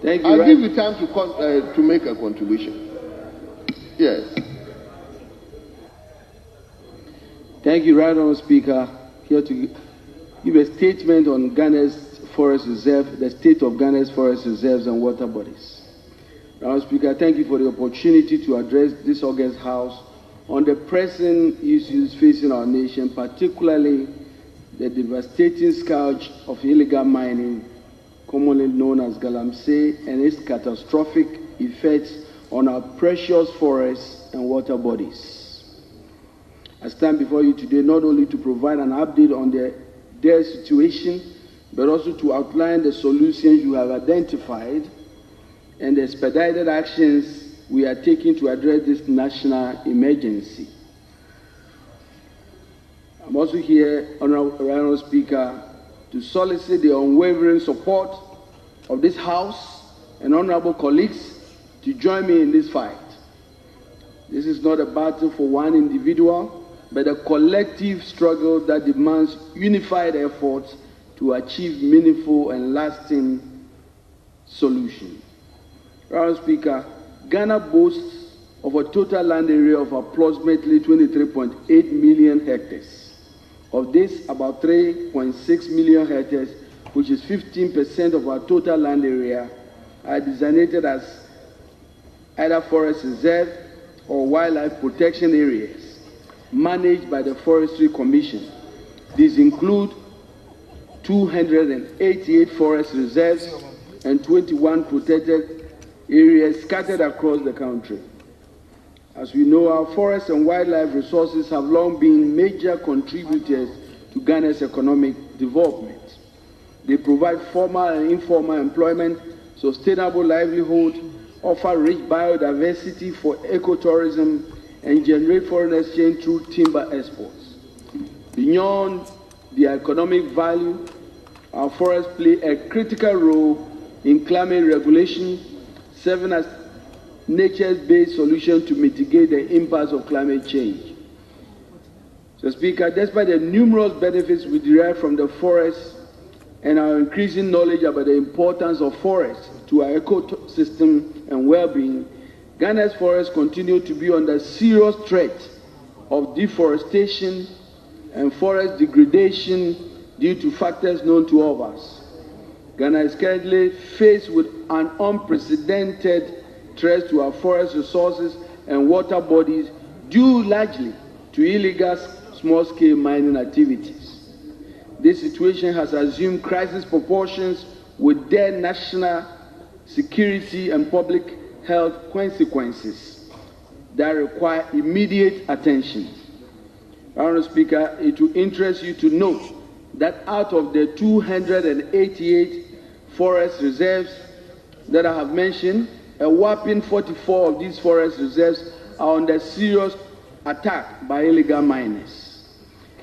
Thank you. I'll give you time to make a contribution. Yes. Thank you, Right Honourable Speaker. Here to give a statement on Ghana's forest reserve, the state of Ghana's forest reserves and water bodies. Right Honourable Speaker, thank you for the opportunity to address this August House on the pressing issues facing our nation, particularly the devastating scourge of illegal mining, commonly known as galamsey, and its catastrophic effects on our precious forests and water bodies. I stand before you today not only to provide an update on their situation, but also to outline the solutions you have identified and the expedited actions we are taking to address this national emergency. I'm also here, Honourable Speaker, to solicit the unwavering support of this House and honourable colleagues to join me in this fight. This is not a battle for one individual, but a collective struggle that demands unified efforts to achieve meaningful and lasting solutions. Honourable Speaker, Ghana boasts of a total land area of approximately 23.8 million hectares. Of this, about 3.6 million hectares, which is 15% of our total land area, are designated as either forest reserve or wildlife protection areas managed by the Forestry Commission. These include 288 forest reserves and 21 protected areas scattered across the country. As we know, our forests and wildlife resources have long been major contributors to Ghana's economic development. They provide formal and informal employment, sustainable livelihood, offer rich biodiversity for ecotourism, and generate foreign exchange through timber exports. Beyond their economic value, our forests play a critical role in climate regulation, serving as nature-based solution to mitigate the impacts of climate change. So, Speaker, despite the numerous benefits we derive from the forest and our increasing knowledge about the importance of forests to our ecosystem and well-being, Ghana's forests continue to be under serious threat of deforestation and forest degradation due to factors known to all of us. Ghana is currently faced with an unprecedented threat to our forest resources and water bodies due largely to illegal small-scale mining activities. This situation has assumed crisis proportions with dire national security and public health consequences that require immediate attention. Honourable Speaker, it will interest you to note that out of the 288 forest reserves that I have mentioned, a whopping 44 of these forest reserves are under serious attack by illegal miners,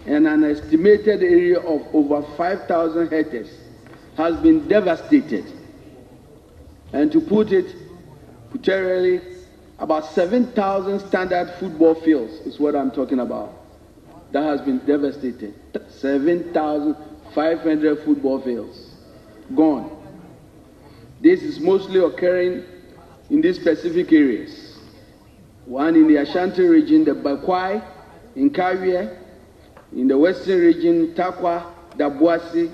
and an estimated area of over 5,000 hectares has been devastated. And to put it literally, about 7,000 standard football fields is what I'm talking about. That has been devastated. 7,500 football fields gone. This is mostly occurring in these specific areas. One in the Ashanti region, the Bakwai, in Kawie, in the western region, Takwa, Dabuasi,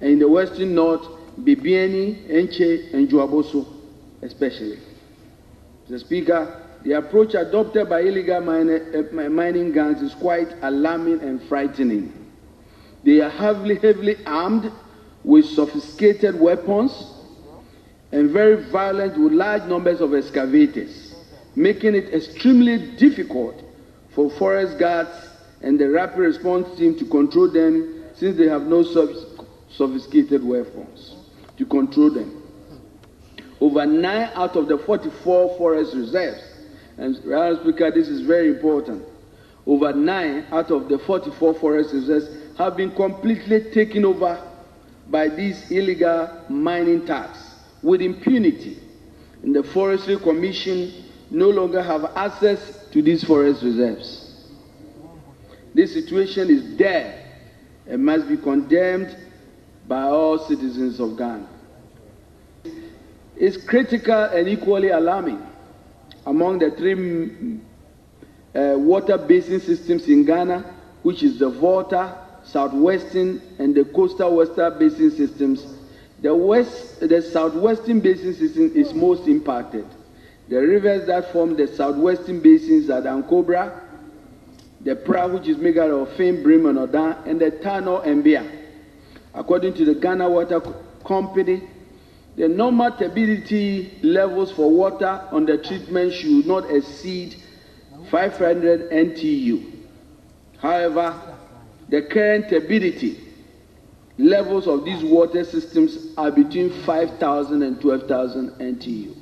and in the western north, Bibiani, Enche, and Juaboso, especially. Mr. Speaker, the approach adopted by illegal mining gangs is quite alarming and frightening. They are heavily armed with sophisticated weapons and very violent with large numbers of excavators, making it extremely difficult for forest guards and the rapid response team to control them, since they have no sophisticated weapons to control them. Over 9 out of the 44 forest reserves, and Mr. Speaker, this is very important, over 9 out of the 44 forest reserves have been completely taken over by these illegal mining thugs with impunity. And the Forestry Commission no longer have access to these forest reserves. This situation is dire and must be condemned by all citizens of Ghana. is critical and equally alarming. Among the three water basin systems in Ghana, which is the Volta, Southwestern, and the Coastal Western Basin systems, the Southwestern Basin system is most impacted. The rivers that form the Southwestern basins are the Ankobra, the Pra, which is made out of Fame, Brim, and Odan, and the Tano and Bia. According to the Ghana Water Company, the normal turbidity levels for water on the treatment should not exceed 500 NTU. However, the current turbidity levels of these water systems are between 5,000 and 12,000 NTU.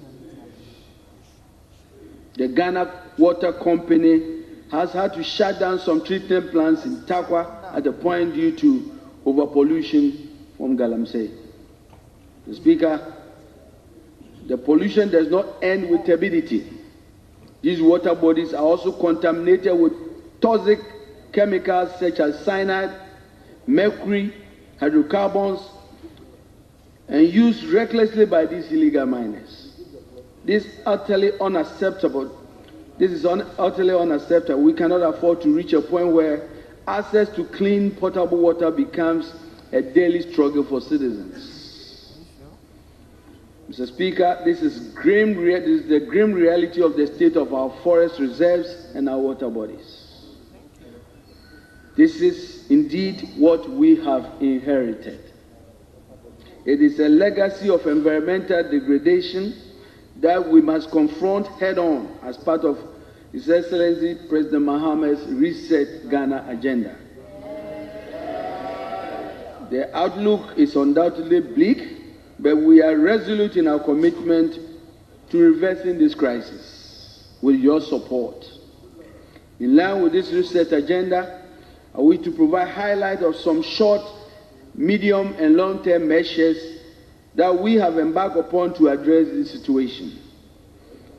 The Ghana Water Company has had to shut down some treatment plants in Takwa at the point due to overpollution from Galamsey. The Speaker, the pollution does not end with turbidity. These water bodies are also contaminated with toxic chemicals such as cyanide, mercury, hydrocarbons, and used recklessly by these illegal miners. This is utterly unacceptable. We cannot afford to reach a point where access to clean potable water becomes a daily struggle for citizens. Mr. Speaker, this is the grim reality of the state of our forest reserves and our water bodies. This is indeed what we have inherited. It is a legacy of environmental degradation that we must confront head-on as part of His Excellency President Mahamad's Reset Ghana agenda. The outlook is undoubtedly bleak, but we are resolute in our commitment to reversing this crisis with your support. In line with this reset agenda, I wish to provide highlight of some short, medium, and long-term measures that we have embarked upon to address this situation.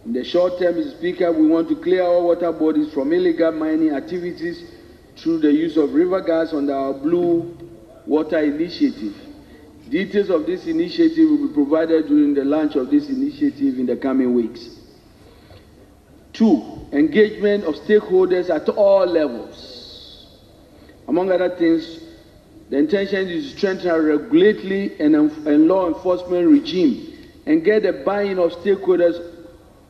In the short term, Mr. Speaker, we want to clear our water bodies from illegal mining activities through the use of river gas under our Blue Water Initiative. Details of this initiative will be provided during the launch of this initiative in the coming weeks. 2, engagement of stakeholders at all levels. Among other things, the intention is to strengthen our regulatory and law enforcement regime and get the buy-in of stakeholders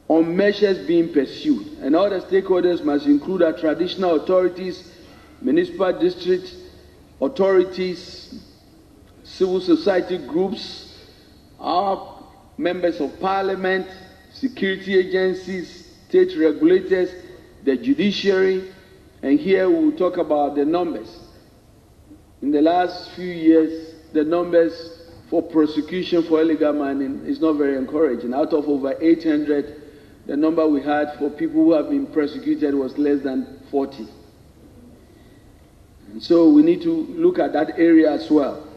on measures being pursued. And all the stakeholders must include our traditional authorities, municipal district authorities, civil society groups, our members of parliament, security agencies, state regulators, the judiciary, and here we will talk about the numbers. In the last few years, the numbers for prosecution for illegal mining is not very encouraging. Out of over 800, the number we had for people who have been prosecuted was less than 40. And so we need to look at that area as well.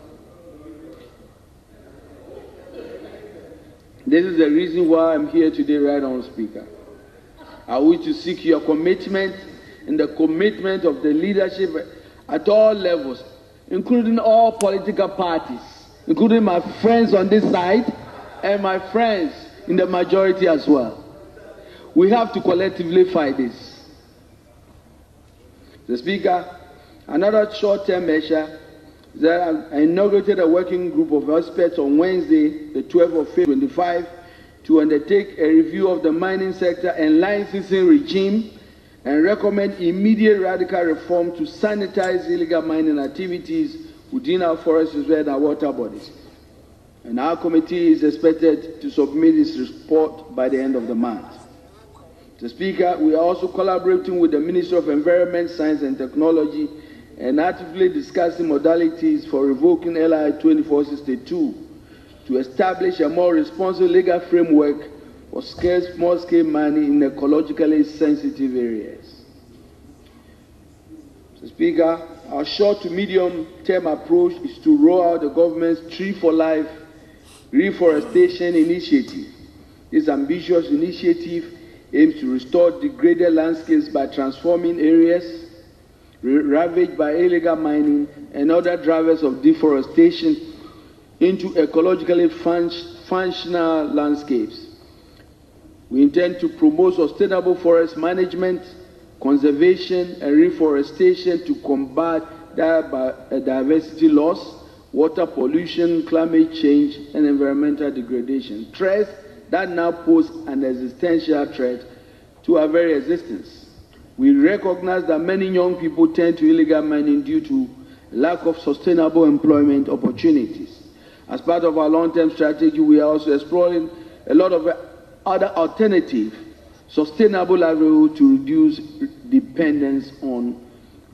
This is the reason why I'm here today, right on, Speaker. I wish to seek your commitment and the commitment of the leadership at all levels, including all political parties, including my friends on this side and my friends in the majority as well. We have to collectively fight this. The Speaker, another short-term measure is that I inaugurated a working group of experts on Wednesday, the 12th of February 2025, to undertake a review of the mining sector and licensing regime and recommend immediate radical reform to sanitize illegal mining activities within our forests and our water bodies. And our committee is expected to submit its report by the end of the month. Mr. Speaker, we are also collaborating with the Ministry of Environment, Science and Technology and actively discussing modalities for revoking LI 2462 to establish a more responsible legal framework for small-scale mining in ecologically sensitive areas. Mr. Speaker, our short to medium-term approach is to roll out the government's Tree for Life reforestation initiative. This ambitious initiative aims to restore degraded landscapes by transforming areas ravaged by illegal mining and other drivers of deforestation into ecologically functional landscapes. We intend to promote sustainable forest management, conservation, and reforestation to combat diversity loss, water pollution, climate change, and environmental degradation. Threats that now pose an existential threat to our very existence. We recognize that many young people turn to illegal mining due to lack of sustainable employment opportunities. As part of our long-term strategy, we are also exploring a lot of other alternative, sustainable livelihoods to reduce dependence on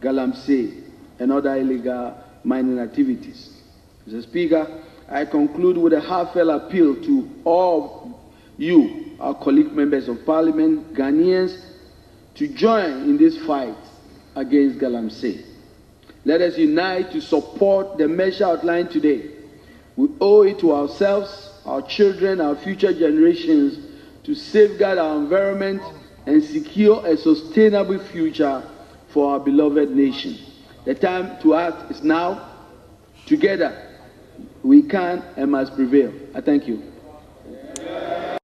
galamsey and other illegal mining activities. Mr. Speaker, I conclude with a heartfelt appeal to all you, our colleague members of Parliament, Ghanaians, to join in this fight against galamsey. Let us unite to support the measure outlined today. We owe it to ourselves, our children, our future generations to safeguard our environment and secure a sustainable future for our beloved nation. The time to act is now. Together, we can and must prevail. I thank you.